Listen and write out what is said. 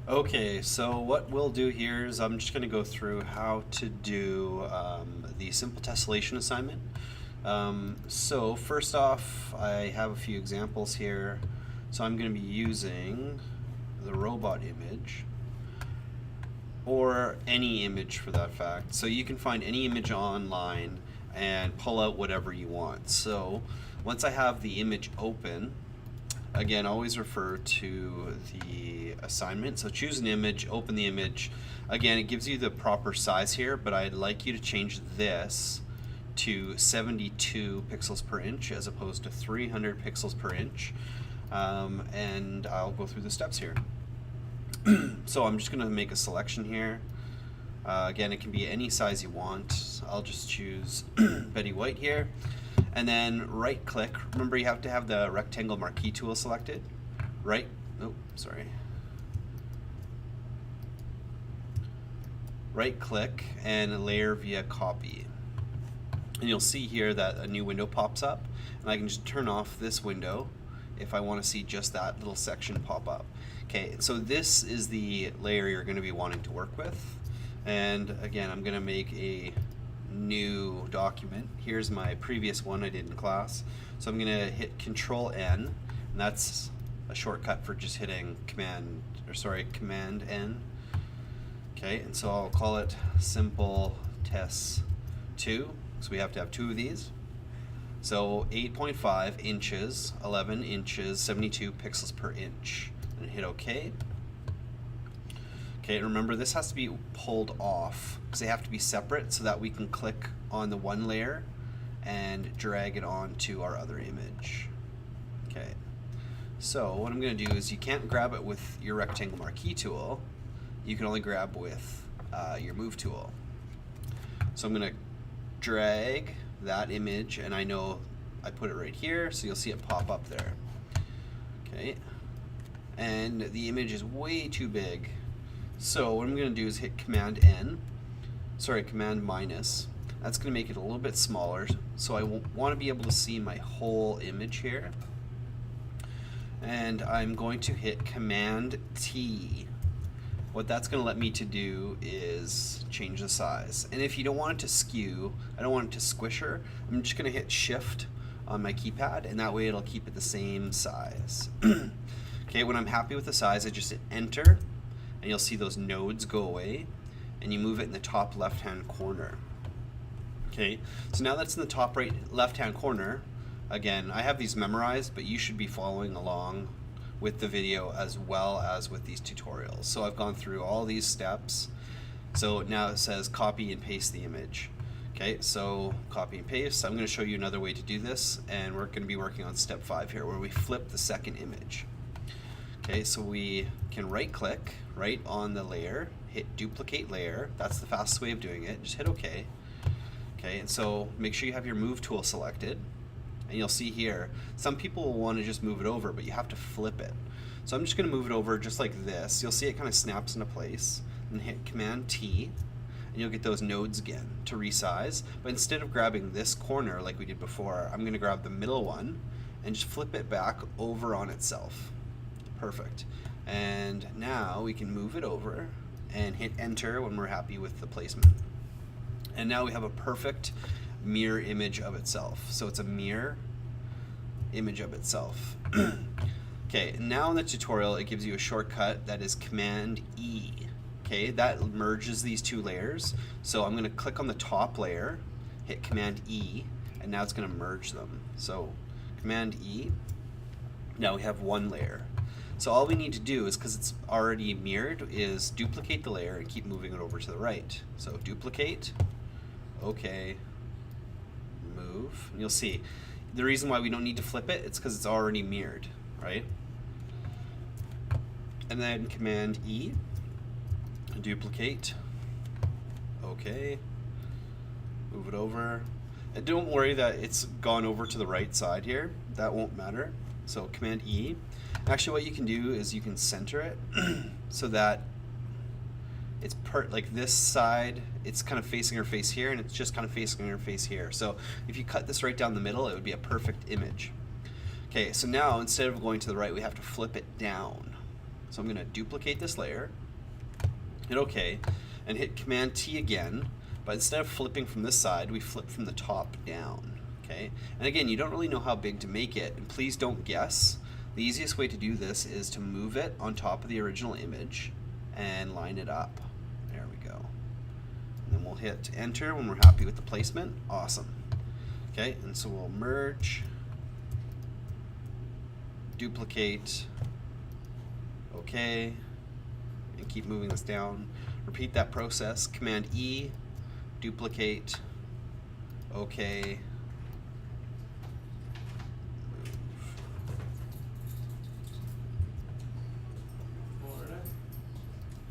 Okay, so what we'll do here is I'm just going to go through how to do the simple tessellation assignment. So first off, I have a few examples here. So I'm going to be using the robot image, or any image for that fact. So you can find any image online and pull out whatever you want. So once I have the image open, again, always refer to the assignment. So choose an image, open the image. Again, it gives you the proper size here, but I'd like you to change this to 72 pixels per inch as opposed to 300 pixels per inch. And I'll go through the steps here. So I'm just going to make a selection here. Again, it can be any size you want. I'll just choose Betty White here. And then right click. Remember, you have to have the rectangle marquee tool selected. Right click and layer via copy. And you'll see here that a new window pops up, and I can just turn off this window if I want to see just that little section pop up. Okay, so this is the layer you're going to be wanting to work with. And again, I'm going to make a new document. Here's my previous one I did in class. So I'm going to hit Control N, and that's a shortcut for just hitting Command N. Okay, and so I'll call it simple tess 2, so we have to have two of these. So 8.5 inches, 11 inches, 72 pixels per inch. And hit OK. Okay, and remember, this has to be pulled off because they have to be separate so that we can click on the one layer and drag it onto our other image. Okay, so what I'm going to do is, you can't grab it with your rectangle marquee tool. You can only grab with your move tool. So I'm going to drag that image, and I know I put it right here, so you'll see it pop up there. Okay, and the image is way too big. So what I'm going to do is hit Command minus. That's going to make it a little bit smaller. So I want to be able to see my whole image here. And I'm going to hit Command T. What that's going to let me to do is change the size. And if you don't want it to skew, I don't want it to squish her, I'm just going to hit Shift on my keypad, and that way it'll keep it the same size. Okay, when I'm happy with the size, I just hit Enter, and you'll see those nodes go away, and you move it in the top left-hand corner. Okay, so now that's in the top right left-hand corner. Again, I have these memorized, but you should be following along with the video as well as with these tutorials. So I've gone through all these steps. So now it says copy and paste the image. Okay, so copy and paste. I'm going to show you another way to do this, and we're going to be working on step 5 here, where we flip the second image. Okay, so we can right click right on the layer, hit duplicate layer. That's the fastest way of doing it. Just hit OK. Okay, and so make sure you have your move tool selected. And you'll see here, some people will want to just move it over, but you have to flip it. So I'm just going to move it over just like this. You'll see it kind of snaps into place. And hit Command T, and you'll get those nodes again to resize. But instead of grabbing this corner like we did before, I'm going to grab the middle one and just flip it back over on itself. Perfect. And now we can move it over and hit Enter when we're happy with the placement. And now we have a perfect mirror image of itself. So it's a mirror image of itself. Okay, now in the tutorial it gives you a shortcut that is Command E. Okay, that merges these two layers. So I'm going to click on the top layer, hit Command E, and now it's going to merge them. So Command E, now we have one layer. So all we need to do is, because it's already mirrored, is duplicate the layer and keep moving it over to the right. So duplicate, OK, move, and you'll see the reason why we don't need to flip it, it's because it's already mirrored, right? And then Command E, duplicate, OK, move it over. And don't worry that it's gone over to the right side here, that won't matter. So Command E. Actually, what you can do is you can center it so that it's like this side, it's kind of facing her face here, and it's just kind of facing her face here. So if you cut this right down the middle, it would be a perfect image. Okay, so now instead of going to the right, we have to flip it down. So I'm going to duplicate this layer, hit OK, and hit Command T again, but instead of flipping from this side, we flip from the top down. Okay, and again, you don't really know how big to make it, and please don't guess. The easiest way to do this is to move it on top of the original image and line it up. There we go. And then we'll hit enter when we're happy with the placement. Awesome. Okay, and so we'll merge, duplicate, OK, and keep moving this down. Repeat that process, Command E, duplicate, OK,